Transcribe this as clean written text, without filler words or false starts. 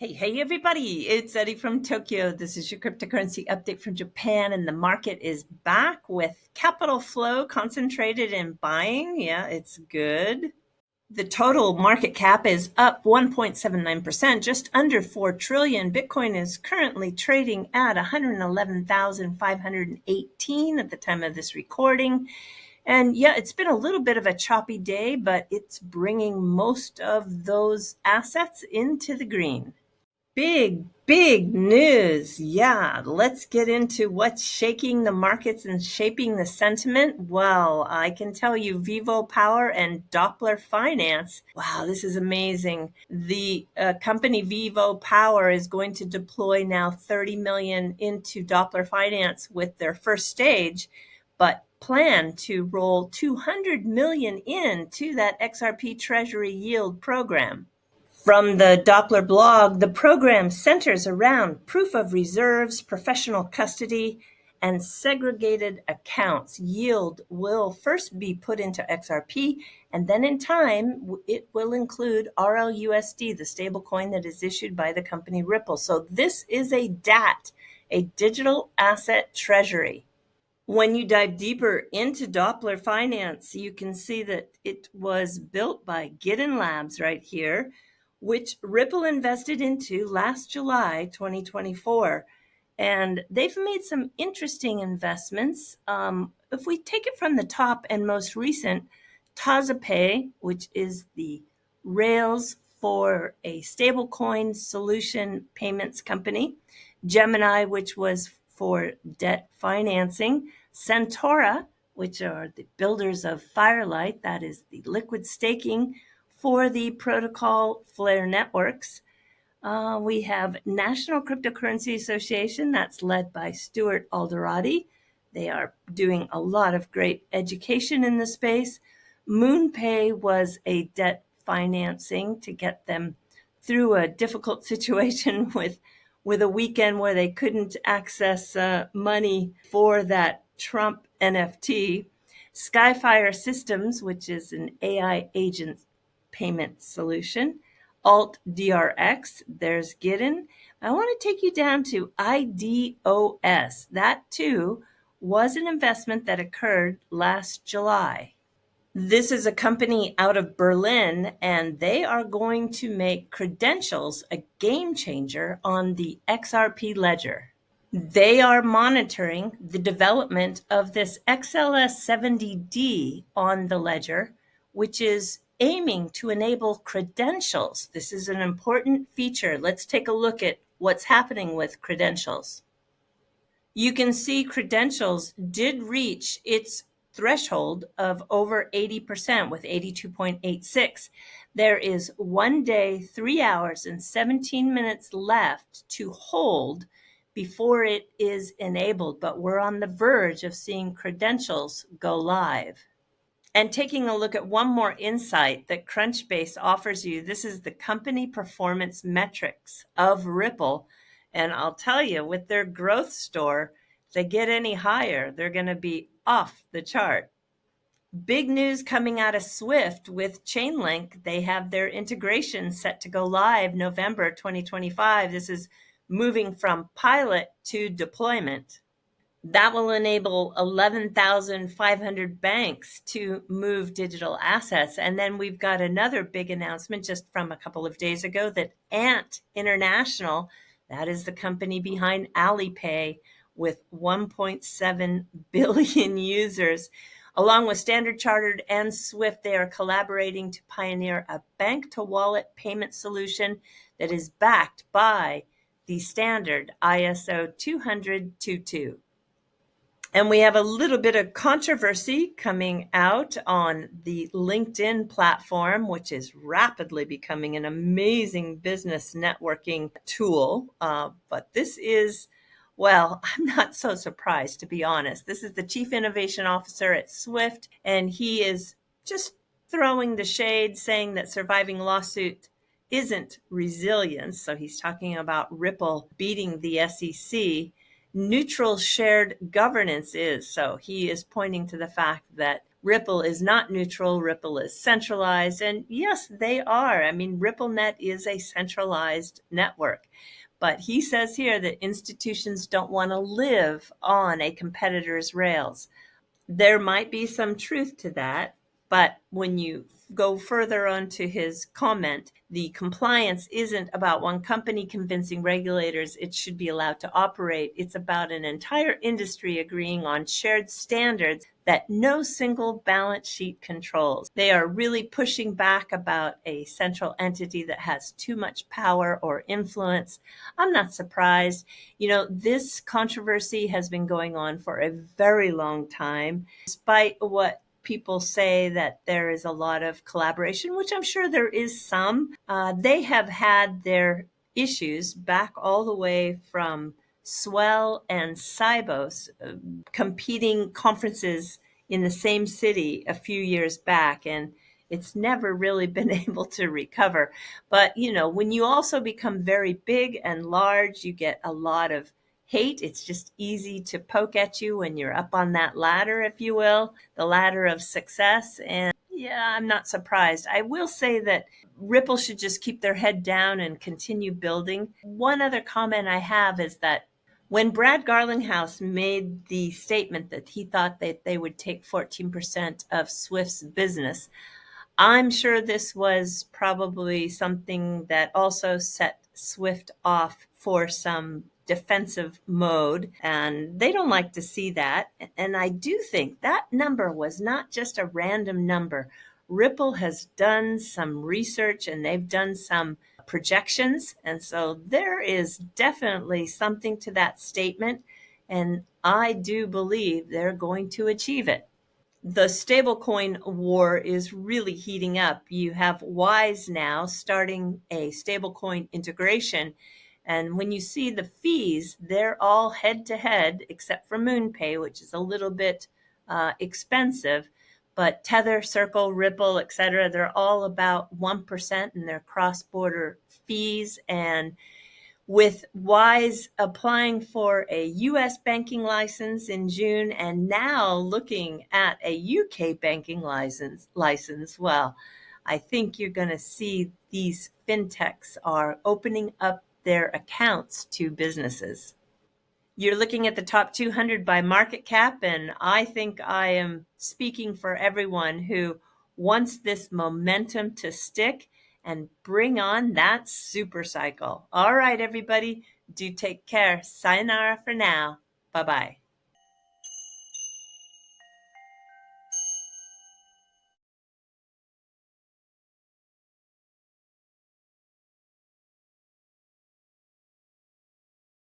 Hey, everybody. It's Eddie from Tokyo. This is your cryptocurrency update from Japan, and the market is back with capital flow concentrated in buying. Yeah, it's good. The total market cap is up 1.79%, just under 4 trillion. Bitcoin is currently trading at 111,518 at the time of this recording. And yeah, it's been a little bit of a choppy day, but it's bringing most of those assets into the green. Big news. Yeah, let's get into what's shaking the markets and shaping the sentiment. Well, I can tell you VivoPower and Doppler Finance. Wow, this is amazing. The company VivoPower is going to deploy now 30 million into Doppler Finance with their first stage, but plan to roll 200 million into that XRP Treasury Yield program. From the Doppler blog, the program centers around proof of reserves, professional custody, and segregated accounts. Yield will first be put into XRP, and then in time, it will include RLUSD, the stablecoin that is issued by the company Ripple. So this is a DAT, a digital asset treasury. When you dive deeper into Doppler Finance, you can see that it was built by Gidden Labs right here, which Ripple invested into last July 2024. And they've made some interesting investments. If we take it from the top and most recent, TazaPay, which is the rails for a stablecoin solution payments company, Gemini, which was for debt financing, Centaura, which are the builders of Firelight, that is the liquid staking for the protocol Flare networks. We have National Cryptocurrency Association, that's led by Stuart Alderati. They are doing a lot of great education in the space. MoonPay was a debt financing to get them through a difficult situation with a weekend where they couldn't access money for that Trump NFT. Skyfire Systems, which is an AI agent payment solution. AltDRX, there's Gidden. I want to take you down to IDOS. That too was an investment that occurred last July. This is a company out of Berlin, and they are going to make credentials a game changer on the XRP ledger. They are monitoring the development of this XLS70D on the ledger, which is aiming to enable credentials. This is an important feature. Let's take a look at what's happening with credentials. You can see credentials did reach its threshold of over 80% with 82.86. There is 1 day, 3 hours, and 17 minutes left to hold before it is enabled, but we're on the verge of seeing credentials go live. And taking a look at one more insight that Crunchbase offers you, this is the company performance metrics of Ripple. And I'll tell you, with their growth store, if they get any higher, they're going to be off the chart. Big news coming out of Swift with Chainlink. They have their integration set to go live November 2025. This is moving from pilot to deployment. That will enable 11,500 banks to move digital assets. And then we've got another big announcement just from a couple of days ago that Ant International, that is the company behind Alipay with 1.7 billion users, along with Standard Chartered and Swift, they are collaborating to pioneer a bank-to-wallet payment solution that is backed by the standard ISO 20022. And we have a little bit of controversy coming out on the LinkedIn platform, which is rapidly becoming an amazing business networking tool. But this is, well, I'm not so surprised, to be honest. This is the Chief Innovation Officer at Swift, and he is just throwing the shade, saying that surviving lawsuit isn't resilience. So he's talking about Ripple beating the SEC. Neutral shared governance is. So he is pointing to the fact that Ripple is not neutral. Ripple is centralized. And yes, they are. I mean, RippleNet is a centralized network. But he says here that institutions don't want to live on a competitor's rails. There might be some truth to that, but when you go further onto his comment, the compliance isn't about one company convincing regulators it should be allowed to operate. It's about an entire industry agreeing on shared standards that no single balance sheet controls. They are really pushing back about a central entity that has too much power or influence. I'm not surprised. You know, this controversy has been going on for a very long time, despite what people say that there is a lot of collaboration, which I'm sure there is some. They have had their issues back all the way from Swell and Sibos competing conferences in the same city a few years back, and it's never really been able to recover. But, you know, when you also become very big and large, you get a lot of hate. It's just easy to poke at you when you're up on that ladder, if you will, the ladder of success. And yeah, I'm not surprised. I will say that Ripple should just keep their head down and continue building. One other comment I have is that when Brad Garlinghouse made the statement that he thought that they would take 14% of Swift's business, I'm sure this was probably something that also set Swift off for some defensive mode, and they don't like to see that. And I do think that number was not just a random number. Ripple has done some research and they've done some projections, and so there is definitely something to that statement, and I do believe they're going to achieve it. The stablecoin war is really heating up. You have Wise now starting a stablecoin integration. And when you see the fees, they're all head to head, except for MoonPay, which is a little bit expensive. But Tether, Circle, Ripple, etc., they're all about 1% in their cross-border fees. And with Wise applying for a US banking license in June and now looking at a UK banking license, well, I think you're going to see these fintechs are opening up their accounts to businesses. You're looking at the top 200 by market cap, and I think I am speaking for everyone who wants this momentum to stick and bring on that super cycle. All right, everybody, do take care. Sayonara for now. Bye-bye.